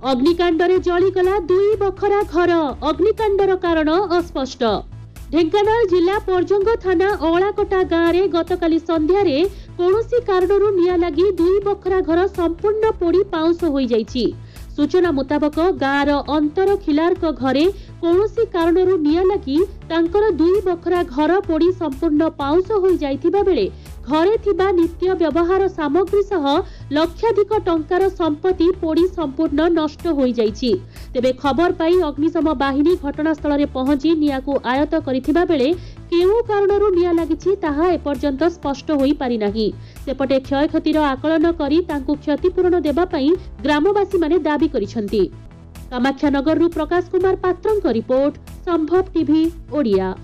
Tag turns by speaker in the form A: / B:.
A: अग्निकांडरे जलीगला 2 बखरा घर। अग्निकांडर कारण अस्पष्ट। ढेंकानाल जिला परजंग थाना अलाकटा गाँव में गतकाली संध्यारे कौनसी कारणरू निया लगी 2 बखरा घर संपूर्ण पोड़ी पाउंस हो जाइछि। सूचना मुताबक गाँवर अंतर खिलारक घरे कौनसी कारणरू निया लगी तांकर 2 बखरा घर पोड़ी संपूर्ण पाउंस हो जाइथिबा बेले घरे थिबा नित्य व्यवहार सामग्री सह लक्षाधिक टंकार संपत्ति पोड़ी संपूर्ण नष्ट हो जाइछि। तेबे खबर पाई अग्निशम बाहिनी घटनास्थल में पहुंची निया को आयत्त करिथिबा बेले केउ कारणरू निया लागिछि ताहा एपर्यंत स्पष्ट होई पारि नाही। सेपटे क्षयक्षतिर आकलन करी तांकु क्षतिपूरण देबा पई ग्रामवासी माने दाबी करिसंती। कामाख्यानगररू प्रकाश कुमार पात्रंक रिपोर्ट, संभव टीवी ओडिया।